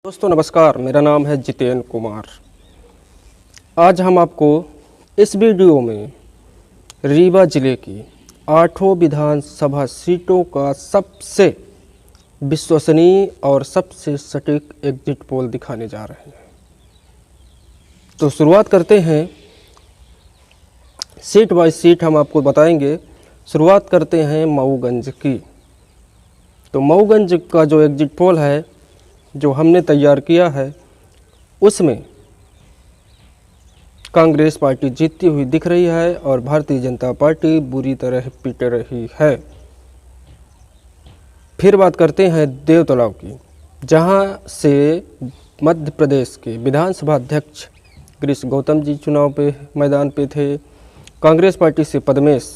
दोस्तों नमस्कार, मेरा नाम है जितेंद्र कुमार। आज हम आपको इस वीडियो में रीवा जिले की 8 विधानसभा सीटों का सबसे विश्वसनीय और सबसे सटीक एग्जिट पोल दिखाने जा रहे हैं। तो शुरुआत करते हैं, सीट बाय सीट हम आपको बताएंगे। शुरुआत करते हैं मऊगंज की। तो मऊगंज का जो एग्जिट पोल है जो हमने तैयार किया है उसमें कांग्रेस पार्टी जीतती हुई दिख रही है और भारतीय जनता पार्टी बुरी तरह पिट रही है। फिर बात करते हैं देवतलाव की, जहां से मध्य प्रदेश के विधानसभा अध्यक्ष गिरीश गौतम जी चुनाव पे मैदान पे थे। कांग्रेस पार्टी से पद्मेश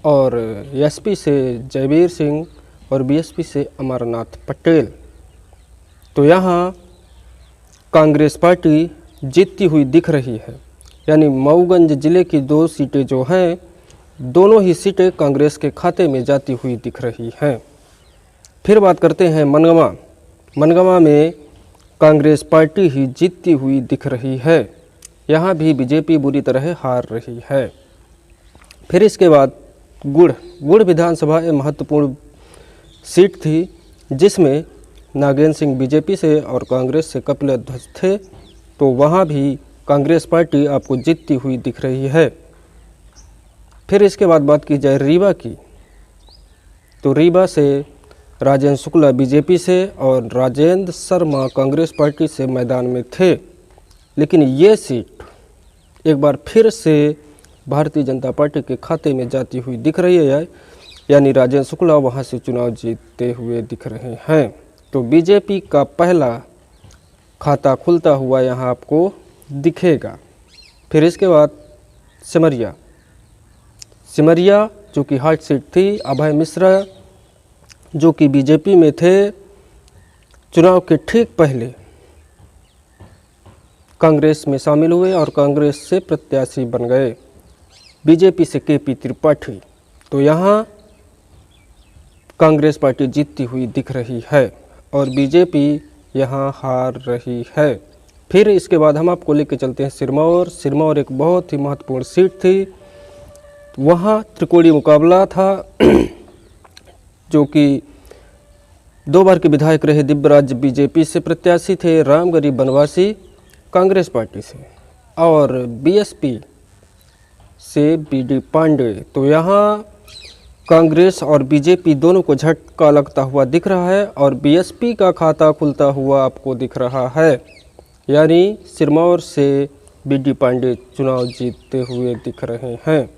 और एसपी से जयवीर सिंह और बीएसपी से अमरनाथ पटेल। तो यहाँ कांग्रेस पार्टी जीतती हुई दिख रही है, यानी मऊगंज जिले की 2 सीटें जो हैं दोनों ही सीटें कांग्रेस के खाते में जाती हुई दिख रही हैं। फिर बात करते हैं मनगमा। मनगमा में कांग्रेस पार्टी ही जीतती हुई दिख रही है, यहाँ भी बीजेपी बुरी तरह हार रही है। फिर इसके बाद गुड़ विधानसभा एक महत्वपूर्ण सीट थी जिसमें नागेंद्र सिंह बीजेपी से और कांग्रेस से कपिल ध्वज थे। तो वहाँ भी कांग्रेस पार्टी आपको जीतती हुई दिख रही है। फिर इसके बाद बात की जाए रीवा की, तो रीवा से राजेंद्र शुक्ला बीजेपी से और राजेंद्र शर्मा कांग्रेस पार्टी से मैदान में थे, लेकिन ये सीट एक बार फिर से भारतीय जनता पार्टी के खाते में जाती हुई दिख रही है, यानी राजेंद्र शुक्ला वहाँ से चुनाव जीतते हुए दिख रहे हैं। तो बीजेपी का पहला खाता खुलता हुआ यहाँ आपको दिखेगा। फिर इसके बाद सिमरिया जो कि हॉट सीट थी, अभय मिश्रा जो कि बीजेपी में थे, चुनाव के ठीक पहले कांग्रेस में शामिल हुए और कांग्रेस से प्रत्याशी बन गए, बीजेपी से केपी त्रिपाठी। तो यहाँ कांग्रेस पार्टी जीतती हुई दिख रही है और बीजेपी यहाँ हार रही है। फिर इसके बाद हम आपको लेके चलते हैं सिरमौर एक बहुत ही महत्वपूर्ण सीट थी। वहाँ त्रिकोणीय मुकाबला था जो कि 2 बार के विधायक रहे दिव्यराज बीजेपी से प्रत्याशी थे, राम गरीब बनवासी कांग्रेस पार्टी से और बीएसपी से बीडी पांडे। तो यहाँ कांग्रेस और बीजेपी दोनों को झटका लगता हुआ दिख रहा है और बीएसपी का खाता खुलता हुआ आपको दिख रहा है, यानी सिरमौर से बीडी पांडे चुनाव जीतते हुए दिख रहे हैं।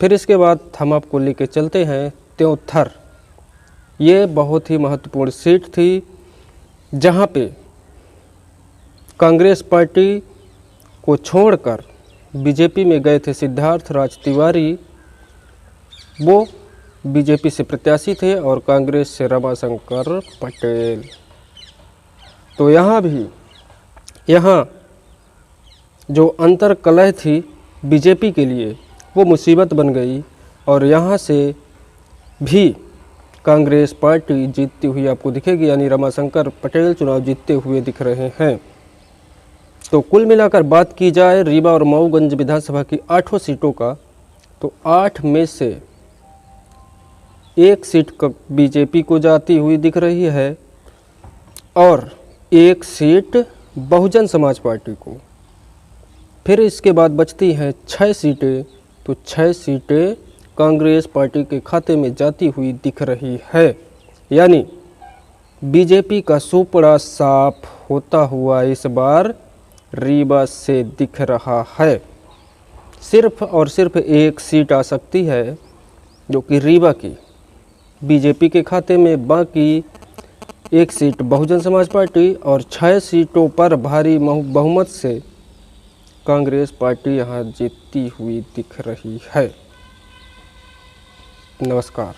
फिर इसके बाद हम आपको लेके चलते हैं त्योंथर। ये बहुत ही महत्वपूर्ण सीट थी जहाँ पे कांग्रेस पार्टी को छोड़कर बीजेपी में गए थे सिद्धार्थ राज तिवारी, वो बीजेपी से प्रत्याशी थे और कांग्रेस से रमाशंकर पटेल। तो यहाँ जो अंतर कलह थी बीजेपी के लिए वो मुसीबत बन गई और यहाँ से भी कांग्रेस पार्टी जीतती हुई आपको दिखेगी, यानी रमाशंकर पटेल चुनाव जीतते हुए दिख रहे हैं। तो कुल मिलाकर बात की जाए रीवा और मऊगंज विधानसभा की 8 सीटों का, तो 8 में से 1 सीट बीजेपी को जाती हुई दिख रही है और 1 सीट बहुजन समाज पार्टी को। फिर इसके बाद बचती हैं 6 सीटें, तो 6 सीटें कांग्रेस पार्टी के खाते में जाती हुई दिख रही है, यानी बीजेपी का सुपड़ा साफ होता हुआ इस बार रीवा से दिख रहा है। सिर्फ और सिर्फ 1 सीट आ सकती है जो कि रीवा की बीजेपी के खाते में, बाकी 1 सीट बहुजन समाज पार्टी और 6 सीटों पर भारी बहुमत से कांग्रेस पार्टी यहाँ जीतती हुई दिख रही है। नमस्कार।